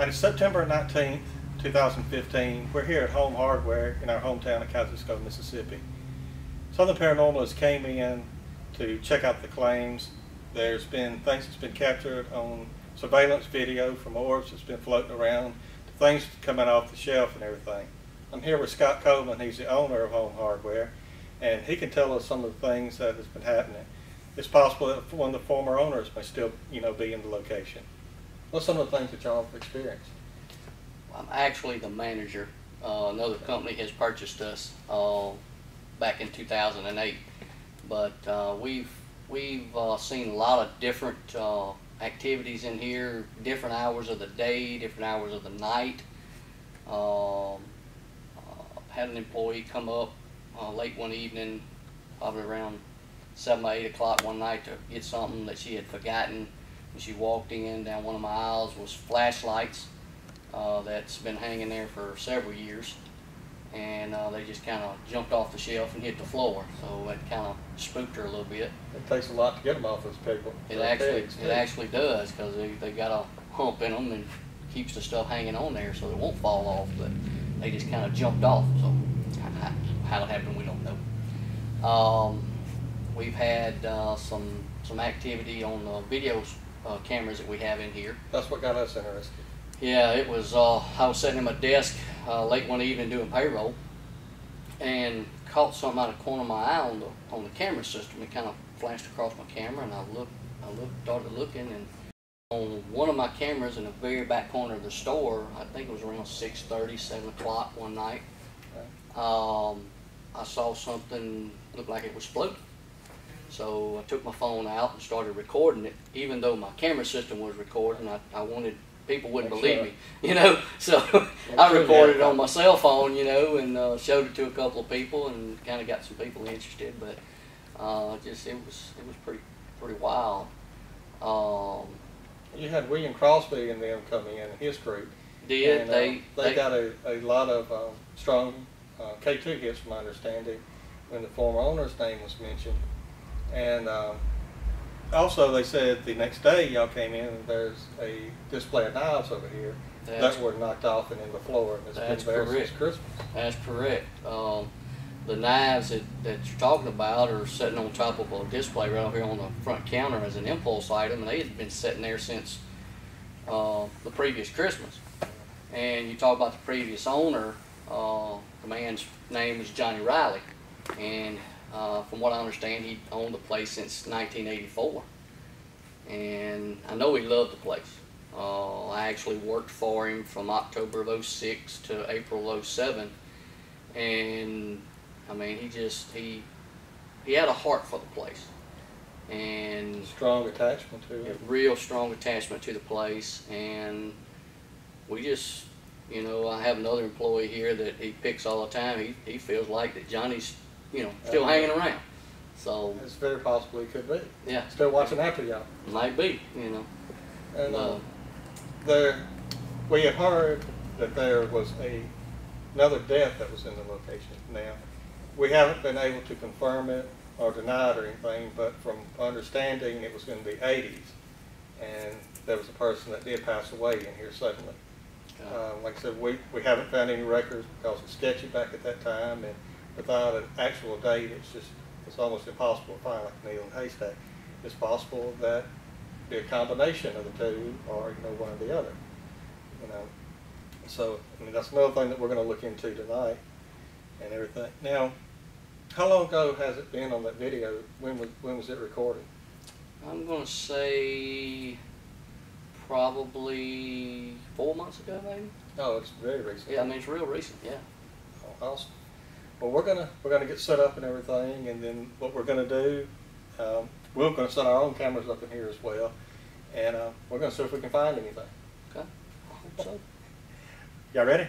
On September 19th, 2015, we're here at Home Hardware in our hometown of Kosciusko, Mississippi. Southern Paranormalists came in to check out the claims. There's been things that's been captured on surveillance video from orbs that's been floating around, to things coming off the shelf and everything. I'm here with Scott Coleman. He's the owner of Home Hardware, and he can tell us some of the things that has been happening. It's possible that one of the former owners may still, be in the location. What's some of the things that y'all have experienced? I'm actually the manager. Another company has purchased us back in 2008, but we've seen a lot of different activities in here, different hours of the day, different hours of the night. Had an employee come up late one evening, probably around 7 or 8 o'clock one night, to get something that she had forgotten. When she walked in, down one of my aisles was flashlights that's been hanging there for several years, and they just kind of jumped off the shelf and hit the floor. So that kind of spooked her a little bit. It takes a lot to get them off those people. It actually does, because they got a hump in them and keeps the stuff hanging on there so it won't fall off. But they just kind of jumped off. So how it happened, we don't know. We've had some activity on the video cameras that we have in here. That's what got us interested. Yeah, it was, I was sitting at my desk late one evening doing payroll, and caught something out of the corner of my eye on the camera system. It kind of flashed across my camera, and I started looking, and on one of my cameras in the very back corner of the store, I think it was around 6:30, 7 o'clock one night, I saw something looked like it was floating. So I took my phone out and started recording it, even though my camera system was recording. I wanted, people wouldn't believe me, so I recorded it on my cell phone, and showed it to a couple of people, and kind of got some people interested. But it was pretty wild. You had William Crosby and them coming in, his group. Did and, they got a lot of strong K2 hits, from my understanding, when the former owner's name was mentioned. And also they said the next day y'all came in and there's a display of knives over here that were knocked off and in the floor, and it's been there since Christmas. That's correct. The knives that you're talking about are sitting on top of a display right over here on the front counter as an impulse item, and they had been sitting there since the previous Christmas. And you talk about the previous owner, the man's name was Johnny Riley, and from what I understand, he owned the place since 1984, and I know he loved the place. I actually worked for him from October of '06 to April of '07, and I mean, he had a heart for the place, and strong attachment to it. A real strong attachment to the place, and we just, I have another employee here that he picks all the time. He feels like that Johnny's still hanging around. So it's very possible he could be. Yeah. Still watching after y'all. Might be, And we have heard that there was another death that was in the location. Now, we haven't been able to confirm it or deny it or anything, but from understanding, it was in the 80s, and there was a person that did pass away in here suddenly. Like I said, we haven't found any records because it's sketchy back at that time, and without an actual date, it's almost impossible to find, like a needle in a haystack. It's possible that be a combination of the two, or one or the other. So I mean, that's another thing that we're going to look into tonight and everything. Now, how long ago has it been on that video? When was it recorded? I'm going to say probably 4 months ago, maybe. Oh, it's very recent. Yeah, I mean, it's real recent. Yeah. Oh, awesome. Well, we're gonna get set up and everything, and then what we're gonna do, we're gonna set our own cameras up in here as well, and we're gonna see if we can find anything. Okay. I hope so. Y'all ready?